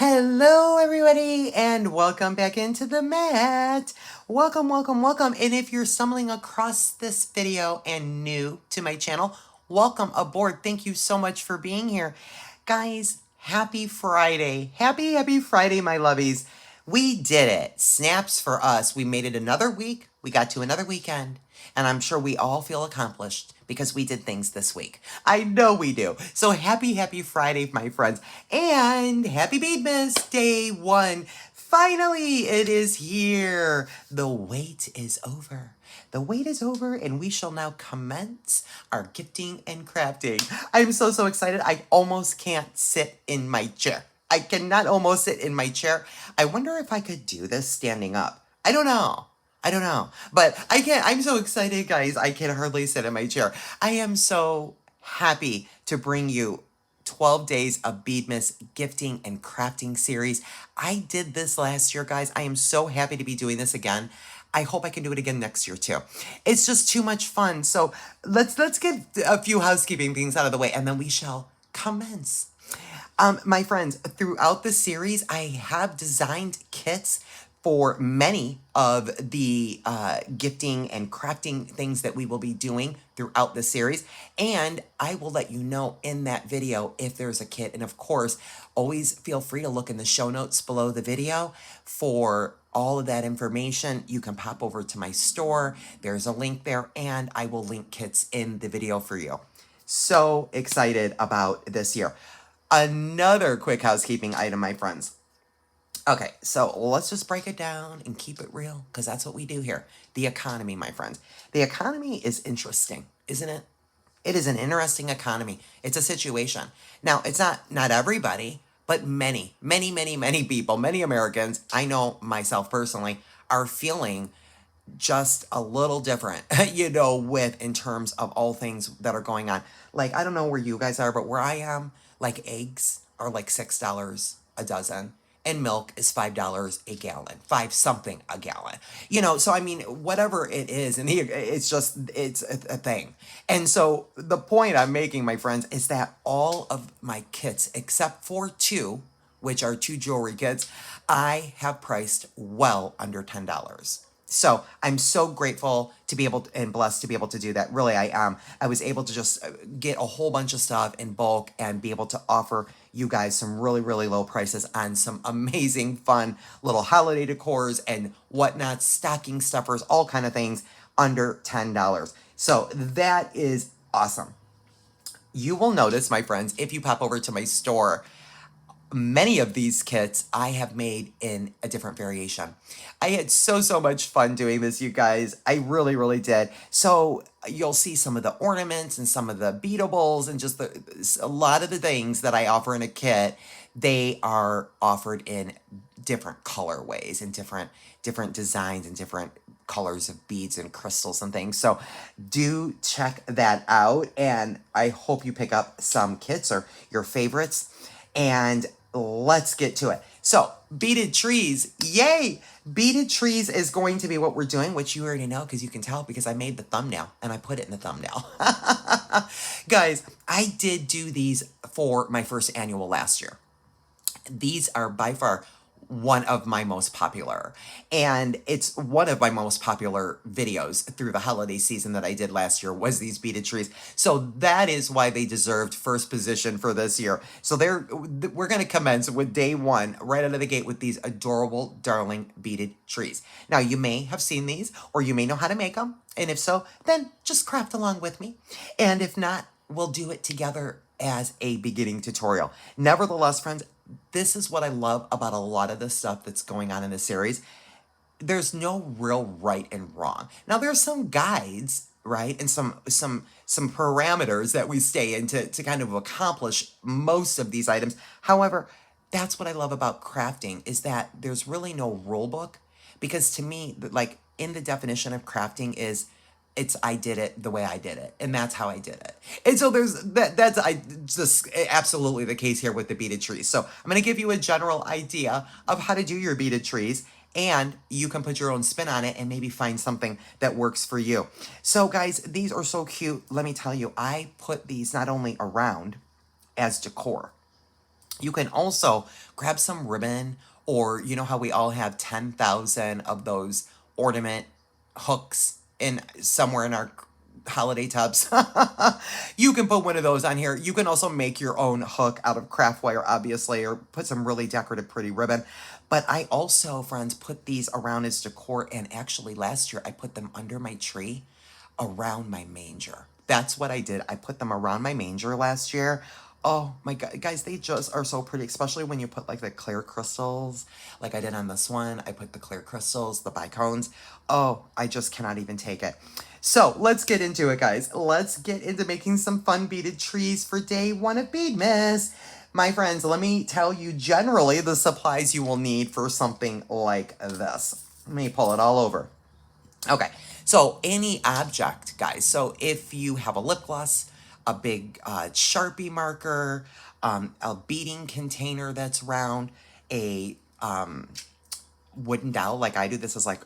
Hello, everybody, and welcome back into the mat. Welcome, welcome, welcome. And if you're stumbling across this video and new to my channel, welcome aboard. Thank you so much for being here. Guys, happy Friday. Happy Friday, my lovies. We did it. Snaps for us. We made it another week. We got to another weekend. And I'm sure we all feel accomplished because we did things this week. I know we do. So happy Friday, my friends. And happy Beadmas Day 1. Finally, it is here. The wait is over. The wait is over, and we shall now commence our gifting and crafting. I'm so excited. I almost can't sit in my chair. I cannot almost sit in my chair. I wonder if I could do this standing up. I don't know. But I can't. I'm so excited, guys. I can hardly sit in my chair. I am so happy to bring you 12 days of Beadmas gifting and crafting series. I did this last year, guys. I am so happy to be doing this again. I hope I can do it again next year too. It's just too much fun. So let's get a few housekeeping things out of the way, and then we shall commence. My friends, throughout the series, I have designed kits for many of the gifting and crafting things that we will be doing throughout the series. And I will let you know in that video if there's a kit. And of course, always feel free to look in the show notes below the video for all of that information. You can pop over to my store. There's a link there, and I will link kits in the video for you. So excited about this year. Another quick housekeeping item, my friends. Okay, so let's just break it down and keep it real, because that's what we do here. The economy, my friends. The economy is interesting, isn't it? It is an interesting economy. It's a situation. Now, it's not everybody, but many people, many Americans, I know myself personally, are feeling just a little different, with in terms of all things that are going on. Like, I don't know where you guys are, but where I am, like eggs are like $6 a dozen. And milk is $5 a gallon, 5 something a gallon. So I mean, whatever it is, and it's a thing. And so the point I'm making, my friends, is that all of my kits, except for 2, which are 2 jewelry kits, I have priced well under $10. So I'm so grateful to be able to, and blessed to be able to do that. Really, I am. I was able to just get a whole bunch of stuff in bulk and be able to offer you guys some really low prices on some amazing, fun little holiday decors and whatnot, stocking stuffers, all kind of things under $10. So that is awesome. You will notice, my friends, if you pop over to my store, many of these kits I have made in a different variation. I had so much fun doing this, you guys. I really did. So you'll see some of the ornaments and some of the beadables and just a lot of the things that I offer in a kit. They are offered in different colorways and different designs and different colors of beads and crystals and things. So do check that out, and I hope you pick up some kits or your favorites. And let's get to it. So, beaded trees, yay! Beaded trees is going to be what we're doing, which you already know because you can tell because I made the thumbnail and I put it in the thumbnail. Guys, I did do these for my first annual last year. These are by far one of my most popular, and it's one of my most popular videos through the holiday season that I did last year was these beaded trees. So that is why they deserved first position for this year. So we're going to commence with day 1 right out of the gate with these adorable, darling beaded trees. Now, you may have seen these, or you may know how to make them, and if so, then just craft along with me. And if not, we'll do it together as a beginning tutorial. Nevertheless, friends, this is what I love about a lot of the stuff that's going on in the series. There's no real right and wrong. Now, there's some guides, right, and some parameters that we stay in to kind of accomplish most of these items. However, that's what I love about crafting, is that there's really no rule book, because to me, like, in the definition of crafting is I did it the way I did it, and that's how I did it. And so that's just absolutely the case here with the beaded trees. So I'm going to give you a general idea of how to do your beaded trees, and you can put your own spin on it and maybe find something that works for you. So guys, these are so cute. Let me tell you, I put these not only around as decor, You can also grab some ribbon, or you know how we all have 10,000 of those ornament hooks in somewhere in our holiday tubs. You can put one of those on here. You can also make your own hook out of craft wire, obviously, or put some really decorative, pretty ribbon. But I also, friends, put these around as decor, and actually last year I put them under my tree around my manger. That's what I did. I put them around my manger last year. Oh my God, guys, they just are so pretty, especially when you put like the clear crystals, like I did on this one. I put the clear crystals, the bicones. Oh, I just cannot even take it. So let's get into it, guys. Let's get into making some fun beaded trees for day one of Beadmas. My friends, let me tell you generally the supplies you will need for something like this. Let me pull it all over. Okay, so any object, guys. So if you have a lip gloss, a big Sharpie marker, a beading container that's round, a wooden dowel like I do. This is like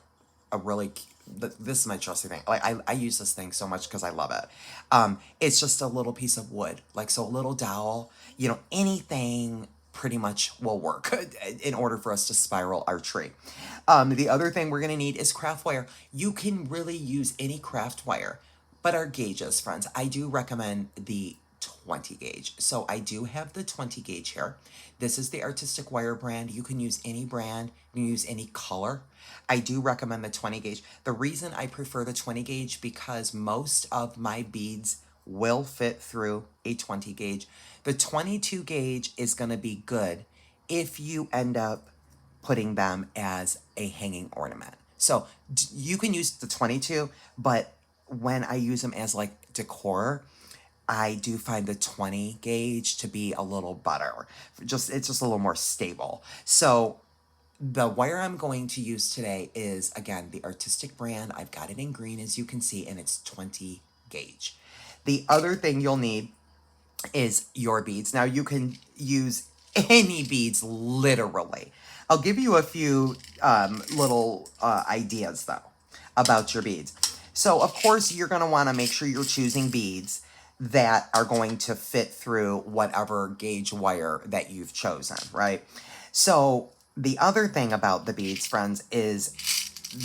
a really, this is my trusty thing. Like I use this thing so much because I love it. It's just a little piece of wood, like so a little dowel, you know, anything pretty much will work in order for us to spiral our tree. The other thing we're gonna need is craft wire. You can really use any craft wire, but our gauges, friends, I do recommend the 20 gauge. So I do have the 20 gauge here. This is the Artistic Wire brand. You can use any brand, you can use any color. I do recommend the 20 gauge. The reason I prefer the 20 gauge because most of my beads will fit through a 20 gauge. The 22 gauge is going to be good if you end up putting them as a hanging ornament. So you can use the 22, but when I use them as like decor, I do find the 20 gauge to be a little better. It's just a little more stable. So the wire I'm going to use today is, again, the Artistic brand. I've got it in green, as you can see, and it's 20 gauge. The other thing you'll need is your beads. Now, you can use any beads, literally. I'll give you a few little ideas, though, about your beads. So, of course, you're going to want to make sure you're choosing beads that are going to fit through whatever gauge wire that you've chosen, right? So, the other thing about the beads, friends, is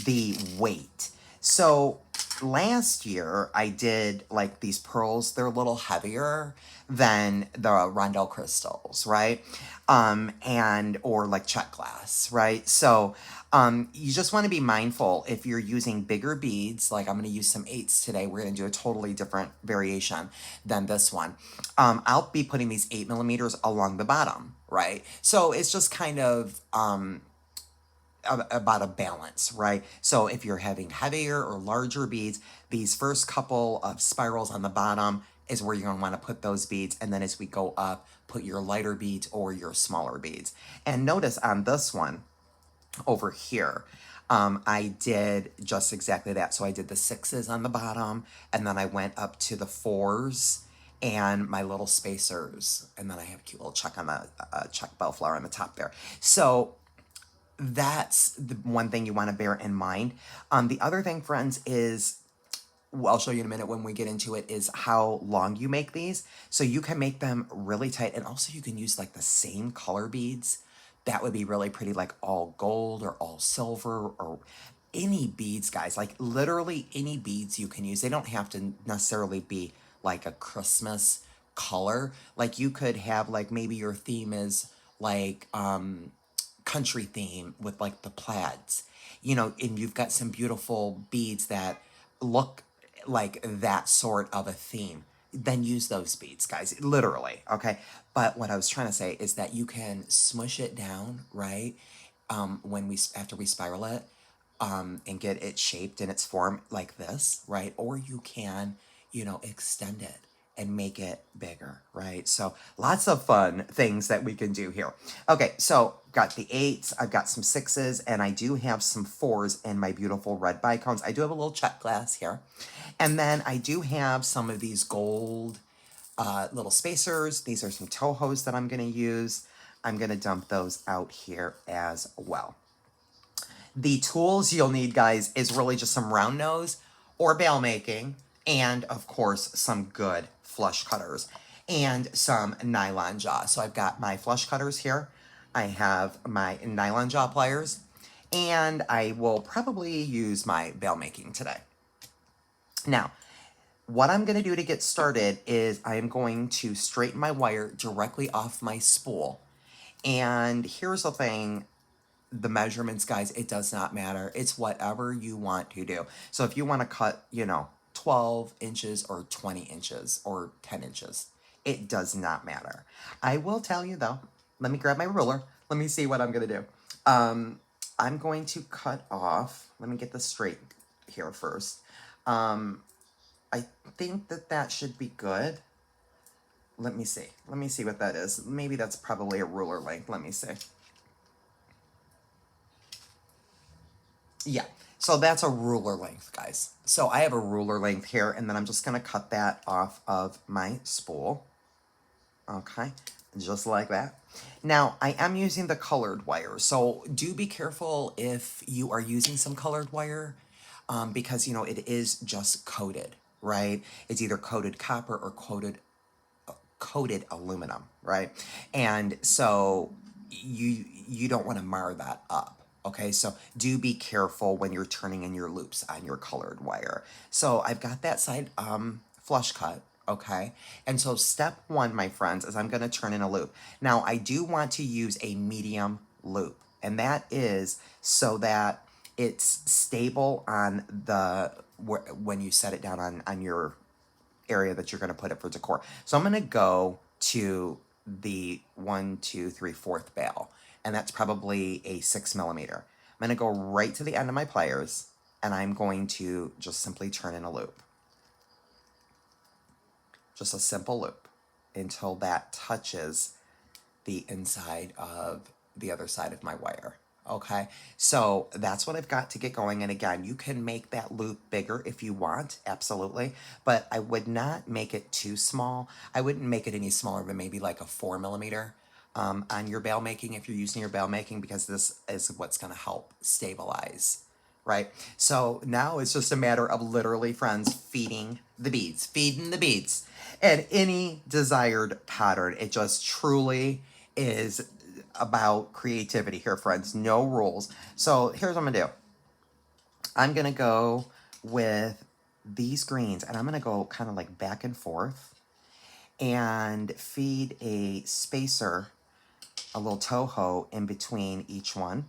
the weight. So last year I did like these pearls. They're a little heavier than the rondelle crystals, right? And or like check glass, right? So you just want to be mindful if you're using bigger beads. Like I'm going to use some 8s today. We're going to do a totally different variation than this one. I'll be putting these 8mm along the bottom, right? So it's just kind of about a balance, right? So if you're having heavier or larger beads, these first couple of spirals on the bottom is where you're going to want to put those beads. And then as we go up, put your lighter beads or your smaller beads. And notice on this one over here, I did just exactly that. So I did the 6s on the bottom, and then I went up to the 4s and my little spacers. And then I have a cute little check on the check bellflower on the top there. So that's the one thing you want to bear in mind. The other thing, friends, is, well, I'll show you in a minute when we get into it, is how long you make these. So you can make them really tight, and also you can use like the same color beads. That would be really pretty, like all gold or all silver or any beads, guys. Like literally any beads you can use. They don't have to necessarily be like a Christmas color. Like you could have like maybe your theme is like country theme with like the plaids, you know, and you've got some beautiful beads that look like that sort of a theme, then use those beads, guys, literally, okay? But what I was trying to say is that you can smush it down, right? When we, after we spiral it, and get it shaped in its form like this, right? Or you can, you know, extend it and make it bigger, right? So lots of fun things that we can do here. Okay, so got the 8s, I've got some 6s, and I do have some 4s in my beautiful red bicones. I do have a little check glass here. And then I do have some of these gold little spacers. These are some Tohos that I'm gonna use. I'm gonna dump those out here as well. The tools you'll need, guys, is really just some round nose or bail making, and of course some good flush cutters. and some nylon jaw. So I've got my flush cutters here. I have my nylon jaw pliers, and I will probably use my bail making today. Now, what I'm going to do to get started is I am going to straighten my wire directly off my spool. And here's the thing, the measurements, guys, it does not matter. It's whatever you want to do. So if you want to cut, 12 inches or 20 inches or 10 inches, it does not matter. I will tell you though, let me grab my ruler. Let me see what I'm going to do. I'm going to cut off, let me get this straight here first. I think that should be good. Let me see. Let me see what that is. Maybe that's probably a ruler length. Let me see. Yeah, so that's a ruler length, guys. So I have a ruler length here, and then I'm just going to cut that off of my spool. Okay, just like that. Now, I am using the colored wire, so do be careful if you are using some colored wire, because, it is just coated, right? It's either coated copper or coated aluminum, right? And so you don't want to mar that up. Okay, so do be careful when you're turning in your loops on your colored wire. So I've got that side flush cut, okay? And so step one, my friends, is I'm gonna turn in a loop. Now, I do want to use a medium loop, and that is so that it's stable on when you set it down on your area that you're going to put it for decor. So I'm going to go to the 1, 2, 3, 4th bail, and that's probably a 6mm. I'm going to go right to the end of my pliers, and I'm going to just simply turn in a loop. Just a simple loop until that touches the inside of the other side of my wire. Okay, so that's what I've got to get going. And again, you can make that loop bigger if you want, absolutely. But I would not make it too small. I wouldn't make it any smaller than maybe like a 4mm on your bail making if you're using your bail making, because this is what's going to help stabilize, right? So now it's just a matter of literally, friends, feeding the beads, and any desired pattern. It just truly is about creativity here, friends. No rules. So here's what I'm gonna do. I'm gonna go with these greens, and I'm gonna go kind of like back and forth and feed a spacer, a little toho in between each one.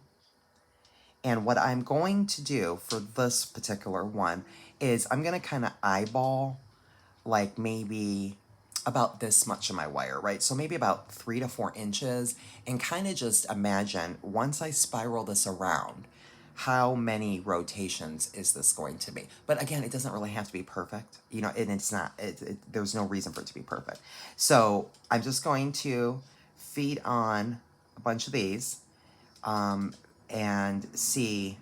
And what I'm going to do for this particular one is I'm gonna kind of eyeball like maybe about this much of my wire, right? So maybe about 3 to 4 inches, and kind of just imagine once I spiral this around, how many rotations is this going to be? But again, it doesn't really have to be perfect, and it's not, there's no reason for it to be perfect. So I'm just going to feed on a bunch of these and see,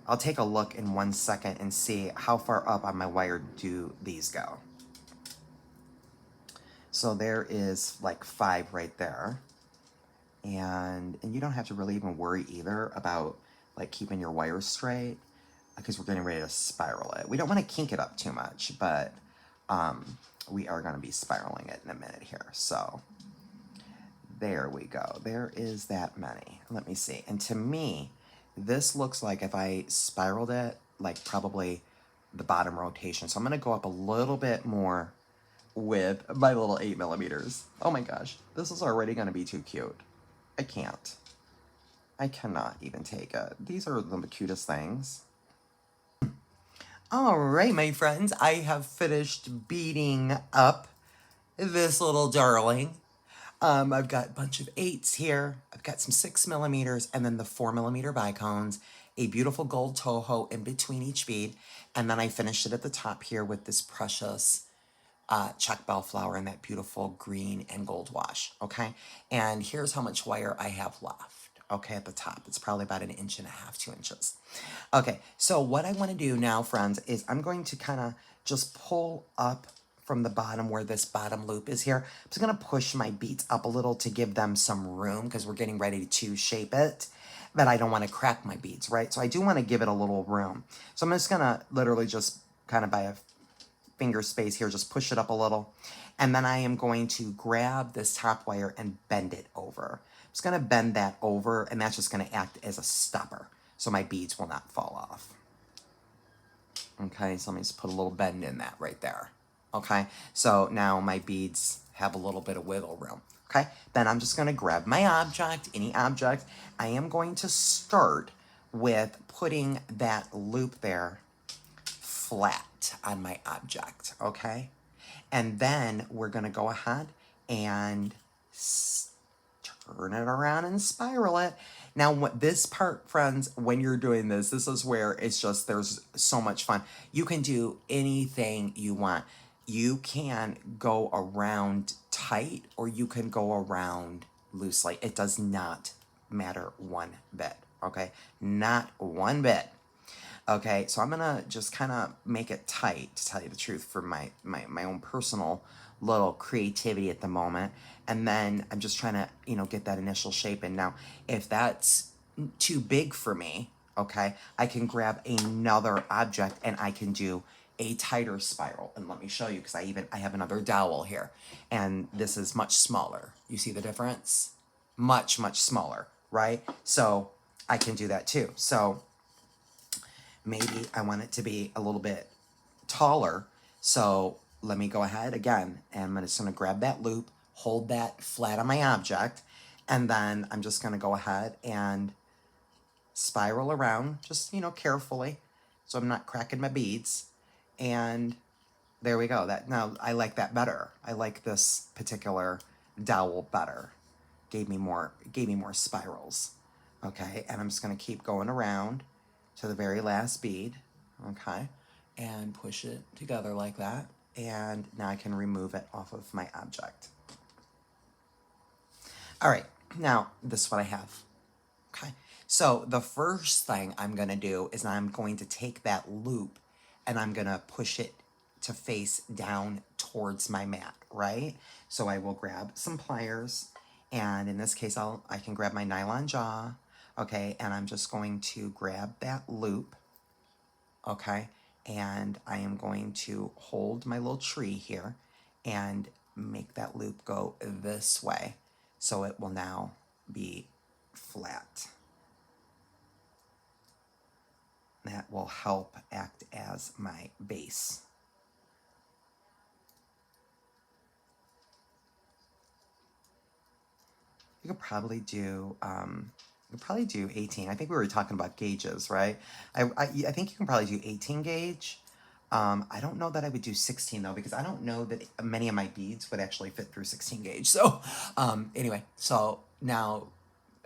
I'll take a look in 1 second and see how far up on my wire do these go. So there is like 5 right there. And you don't have to really even worry either about like keeping your wires straight, because we're getting ready to spiral it. We don't want to kink it up too much, but we are going to be spiraling it in a minute here. So there we go. There is that many. Let me see. And to me, this looks like if I spiraled it, like probably the bottom rotation. So I'm going to go up a little bit more with my little 8mm. Oh my gosh, this is already going to be too cute. I can't. I cannot even take it. These are the cutest things. All right, my friends, I have finished beading up this little darling. I've got a bunch of 8s here. I've got some 6mm, and then the 4mm bicones, a beautiful gold toho in between each bead, and then I finished it at the top here with this precious Czech bellflower and that beautiful green and gold wash, okay? And here's how much wire I have left, okay, at the top. It's probably about 1.5 inches, 2 inches. Okay, so what I want to do now, friends, is I'm going to kind of just pull up from the bottom where this bottom loop is here. I'm just going to push my beads up a little to give them some room, because we're getting ready to shape it, but I don't want to crack my beads, right? So I do want to give it a little room. So I'm just going to literally just kind of by a finger space here, just push it up a little. And then I am going to grab this top wire and bend it over. I'm just going to bend that over, and that's just going to act as a stopper so my beads will not fall off. Okay, so let me just put a little bend in that right there. Okay, so now my beads have a little bit of wiggle room. Okay, then I'm just going to grab my object, any object. I am going to start with putting that loop there flat on my object, okay? And then we're going to go ahead and turn it around and spiral it. Now, what this part, friends, when you're doing this, this is where it's just, there's so much fun. You can do anything you want. You can go around tight or you can go around loosely. It does not matter one bit, okay? Not one bit. Okay, so I'm gonna just kind of make it tight, to tell you the truth, for my own personal little creativity at the moment. And then I'm just trying to, you know, get that initial shape. And now, if that's too big for me, okay, I can grab another object and I can do a tighter spiral. And let me show you, because I have another dowel here. And this is much smaller. You see the difference? Much, much smaller, right? So I can do that too. So maybe I want it to be a little bit taller. So let me go ahead again, and I'm just gonna grab that loop, hold that flat on my object, and then I'm just gonna go ahead and spiral around, just, you know, carefully, so I'm not cracking my beads. And there we go. That, now I like that better. I like this particular dowel better. Gave me more spirals. Okay, and I'm just gonna keep going around to the very last bead, okay, and push it together like that. And now I can remove it off of my object. All right, now this is what I have. Okay, so the first thing I'm gonna do is I'm going to take that loop and I'm gonna push it to face down towards my mat, right? So I will grab some pliers, and in this case I can grab my nylon jaw, okay, and I'm just going to grab that loop, okay, and I am going to hold my little tree here and make that loop go this way so it will now be flat. That will help act as my base. You could probably do 18. I think we were talking about gauges, right? I think you can probably do 18 gauge. I don't know that I would do 16 though, because I don't know that many of my beads would actually fit through 16 gauge. So anyway, so now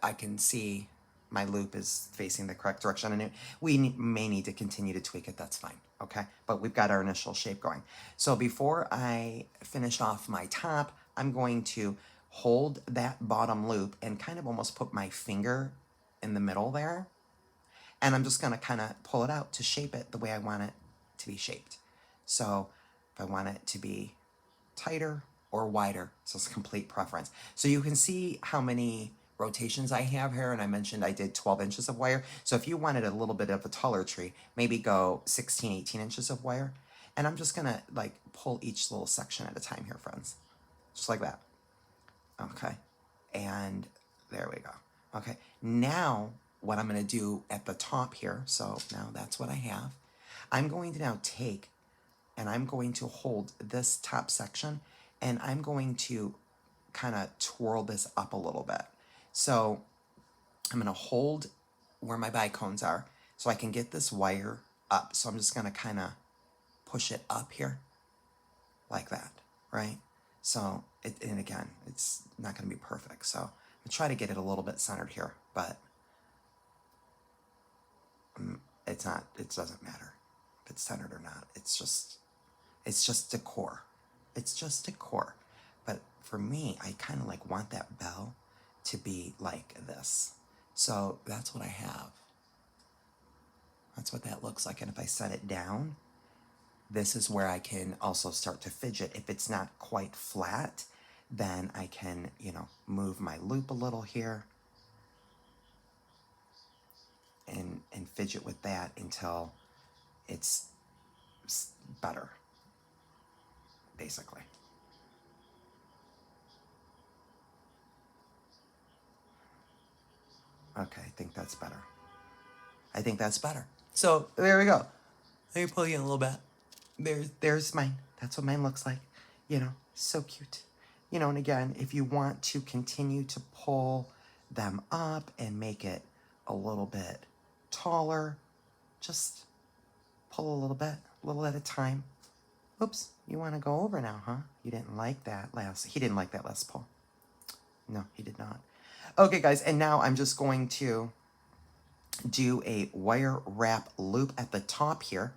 I can see my loop is facing the correct direction, and we may need to continue to tweak it. That's fine, okay? But we've got our initial shape going. So before I finish off my top, I'm going to hold that bottom loop and kind of almost put my finger in the middle there. And I'm just gonna kind of pull it out to shape it the way I want it to be shaped. So if I want it to be tighter or wider, so it's complete preference. So you can see how many rotations I have here, and I mentioned I did 12 inches of wire. So if you wanted a little bit of a taller tree, maybe go 16, 18 inches of wire. And I'm just gonna like pull each little section at a time here, friends. Just like that. Okay, and there we go. Okay, now what I'm gonna do at the top here, so now that's what I have. I'm going to now take and I'm going to hold this top section and I'm going to kind of twirl this up a little bit. So I'm gonna hold where my bicones are so I can get this wire up. So I'm just gonna kind of push it up here like that, right? So, and again, it's not going to be perfect. So I'm going to try to get it a little bit centered here, but it doesn't matter if it's centered or not. It's just decor. It's just decor. But for me, I kind of like want that bell to be like this. So that's what I have. That's what that looks like. And if I set it down, this is where I can also start to fidget. If it's not quite flat, then I can, you know, move my loop a little here and fidget with that until it's better, basically. Okay, I think that's better. I think that's better. So there we go. Let me pull you in a little bit. There's mine. That's what mine looks like. You know, so cute. You know, and again, if you want to continue to pull them up and make it a little bit taller, just pull a little at a time. Oops, you want to go over now, huh? You didn't like that last, he didn't like that last pull. No, he did not. Okay, guys, and now I'm just going to do a wire wrap loop at the top here.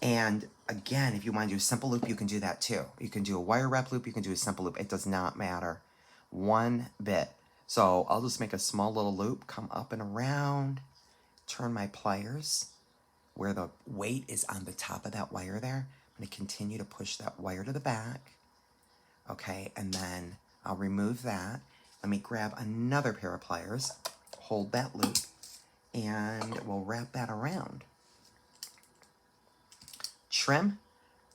And again, if you want to do a simple loop, you can do that too. You can do a wire wrap loop, you can do a simple loop. It does not matter one bit. So I'll just make a small little loop, come up and around, turn my pliers where the weight is on the top of that wire there. I'm going to continue to push that wire to the back. Okay, and then I'll remove that. Let me grab another pair of pliers, hold that loop, and we'll wrap that around. Trim,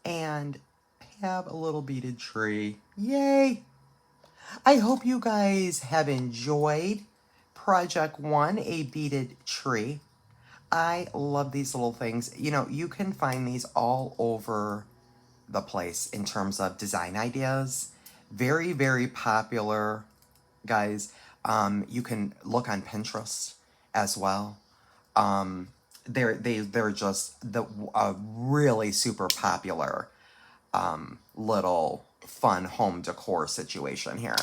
and have a little beaded tree. Yay! I hope you guys have enjoyed Project 1, a beaded tree. I love these little things. You know, you can find these all over the place in terms of design ideas. Very, very popular, guys. You can look on Pinterest as well. They're just the really super popular little fun home decor situation here,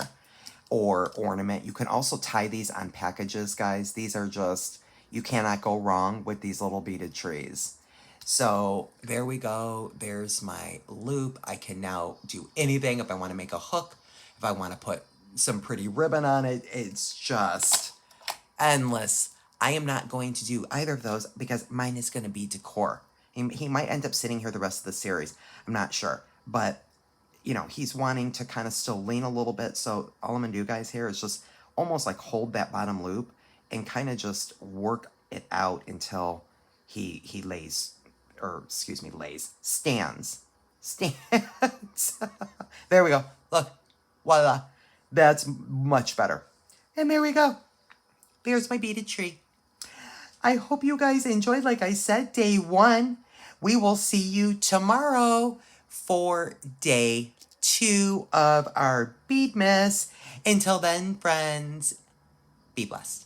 or ornament. You can also tie these on packages, guys. These are just, you cannot go wrong with these little beaded trees. So there we go. There's my loop. I can now do anything. If I want to make a hook, if I want to put some pretty ribbon on it, it's just endless. I am not going to do either of those because mine is going to be decor. He might end up sitting here the rest of the series. I'm not sure. But, you know, he's wanting to kind of still lean a little bit. So all I'm going to do, guys, here is just almost like hold that bottom loop and kind of just work it out until he lays, or excuse me, stands. There we go. Look, voila. That's much better. And there we go. There's my beaded tree. I hope you guys enjoyed, like I said, day 1. We will see you tomorrow for day 2 of our Beadmas. Until then, friends, be blessed.